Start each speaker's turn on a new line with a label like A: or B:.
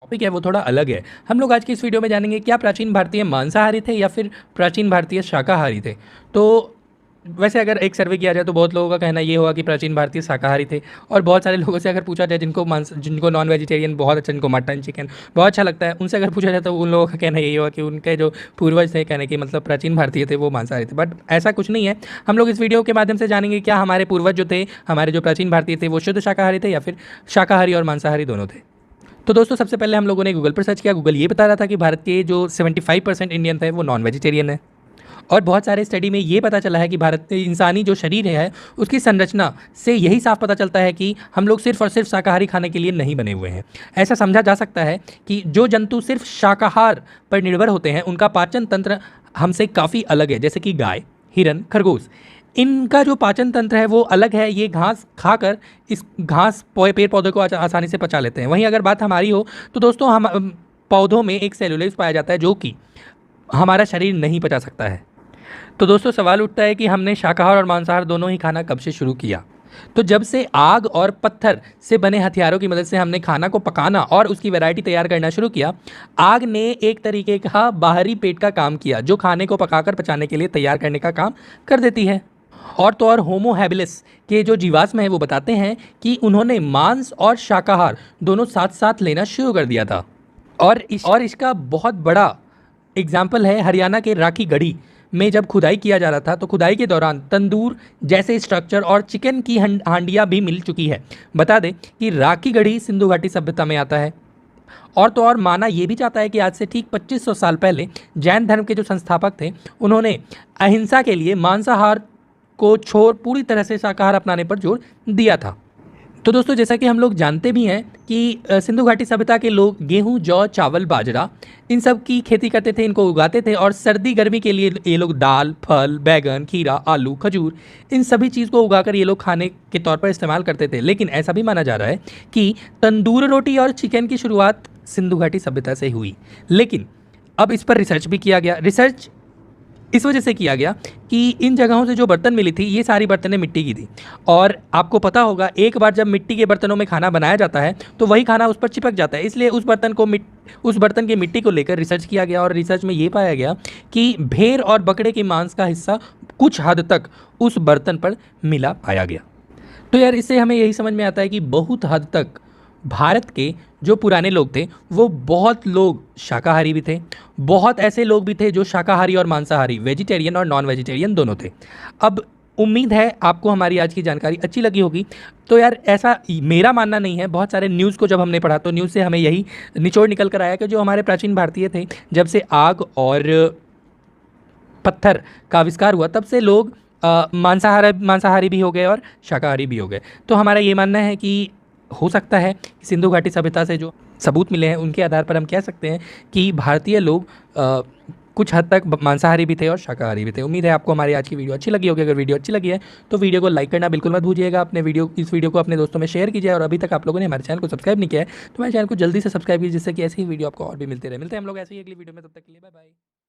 A: Topic है वो थोड़ा अलग है। हम लोग आज की इस वीडियो में जानेंगे क्या प्राचीन भारतीय मांसाहारी थे या फिर प्राचीन भारतीय शाकाहारी थे। तो वैसे अगर एक सर्वे किया जाए तो बहुत लोगों का कहना ये होगा कि प्राचीन भारतीय शाकाहारी थे, और बहुत सारे लोगों से अगर पूछा जाए जिनको नॉन वेजिटेरियन बहुत अच्छा, जिनको मटन चिकन बहुत अच्छा लगता है, उनसे अगर पूछा जाए तो उन लोगों का कहना यही होगा कि उनके जो पूर्वज थे, कहने की मतलब प्राचीन भारतीय थे, वो मांसाहारी थे। बट ऐसा कुछ नहीं है। हम लोग इस वीडियो के माध्यम से जानेंगे क्या हमारे पूर्वज जो थे, हमारे जो प्राचीन भारतीय थे, वो शुद्ध शाकाहारी थे या फिर शाकाहारी और मांसाहारी दोनों थे। तो दोस्तों सबसे पहले हम लोगों ने गूगल पर सर्च किया। गूगल ये बता रहा था कि भारत के जो 75% इंडियन थे वो नॉन वेजिटेरियन है, और बहुत सारे स्टडी में ये पता चला है कि भारत के इंसानी जो शरीर है उसकी संरचना से यही साफ पता चलता है कि हम लोग सिर्फ और सिर्फ शाकाहारी खाने के लिए नहीं बने हुए हैं। ऐसा समझा जा सकता है कि जो जंतु सिर्फ शाकाहार पर निर्भर होते हैं उनका पाचन तंत्र हमसे काफ़ी अलग है, जैसे कि गाय, हिरन, खरगोश। इनका जो पाचन तंत्र है वो अलग है, ये घास खाकर इस घास पेड़ पौधे को आसानी से पचा लेते हैं। वहीं अगर बात हमारी हो तो दोस्तों हम पौधों में एक सेलुलोज पाया जाता है जो कि हमारा शरीर नहीं पचा सकता है। तो दोस्तों सवाल उठता है कि हमने शाकाहार और मांसाहार दोनों ही खाना कब से शुरू किया। तो जब से आग और पत्थर से बने हथियारों की मदद से हमने खाना को पकाना और उसकी वैरायटी तैयार करना शुरू किया, आग ने एक तरीके का बाहरी पेट का काम किया जो खाने को पकाकर पचाने के लिए तैयार करने का काम कर देती है। और तो और होमो हैबिलिस के जो जीवाश्म हैं वो बताते हैं कि उन्होंने मांस और शाकाहार दोनों साथ साथ लेना शुरू कर दिया था। और इसका बहुत बड़ा एग्जाम्पल है हरियाणा के राखी गढ़ी में जब खुदाई किया जा रहा था, तो खुदाई के दौरान तंदूर जैसे स्ट्रक्चर और चिकन की हांडियाँ भी मिल चुकी है। बता दें कि राखी गढ़ी सिंधु घाटी सभ्यता में आता है। और तो और माना यह भी जाता है कि आज से ठीक 2500 साल पहले जैन धर्म के जो संस्थापक थे उन्होंने अहिंसा के लिए मांसाहार को छोड़ पूरी तरह से शाकाहार अपनाने पर जोर दिया था। तो दोस्तों जैसा कि हम लोग जानते भी हैं कि सिंधु घाटी सभ्यता के लोग गेहूं, जौ, चावल, बाजरा इन सब की खेती करते थे, इनको उगाते थे, और सर्दी गर्मी के लिए ये लोग दाल, फल, बैगन, खीरा, आलू, खजूर इन सभी चीज़ को उगाकर ये लोग खाने के तौर पर इस्तेमाल करते थे। लेकिन ऐसा भी माना जा रहा है कि तंदूर रोटी और चिकन की शुरुआत सिंधु घाटी सभ्यता से हुई। लेकिन अब इस पर रिसर्च भी किया गया। रिसर्च इस वजह से किया गया कि इन जगहों से जो बर्तन मिली थी ये सारी बर्तनें मिट्टी की थी, और आपको पता होगा एक बार जब मिट्टी के बर्तनों में खाना बनाया जाता है तो वही खाना उस पर चिपक जाता है। इसलिए उस बर्तन की मिट्टी को लेकर रिसर्च किया गया, और रिसर्च में ये पाया गया कि भेड़ और बकरे के मांस का हिस्सा कुछ हद तक उस बर्तन पर मिला पाया गया। तो यार इससे हमें यही समझ में आता है कि बहुत हद तक भारत के जो पुराने लोग थे वो बहुत लोग शाकाहारी भी थे, बहुत ऐसे लोग भी थे जो शाकाहारी और मांसाहारी, वेजिटेरियन और नॉन वेजिटेरियन दोनों थे। अब उम्मीद है आपको हमारी आज की जानकारी अच्छी लगी होगी। तो यार ऐसा मेरा मानना नहीं है, बहुत सारे न्यूज़ को जब हमने पढ़ा तो न्यूज़ से हमें यही निचोड़ निकल कर आया कि जो हमारे प्राचीन भारतीय थे, जब से आग और पत्थर का आविष्कार हुआ तब से लोग मांसाहारी भी हो गए और शाकाहारी भी हो गए। तो हमारा ये मानना है कि हो सकता है कि सिंधु घाटी सभ्यता से जो सबूत मिले हैं उनके आधार पर हम कह सकते हैं कि भारतीय लोग कुछ हद तक मांसाहारी भी थे और शाकाहारी भी थे। उम्मीद है आपको हमारी आज की वीडियो अच्छी लगी होगी। अगर वीडियो अच्छी लगी है तो वीडियो को लाइक करना बिल्कुल मत भूलिएगा। इस वीडियो को अपने दोस्तों में शेयर कीजिए, और अभी तक आप लोगों ने हमारे चैनल को सब्सक्राइब नहीं किया है तो हमारे चैनल को जल्दी से सब्सक्राइब कीजिए, जिससे कि ऐसी ही वीडियो आपको और भी मिलते हैं हम लोग ऐसे ही अगली वीडियो में। तब तक के लिए बाय बाय।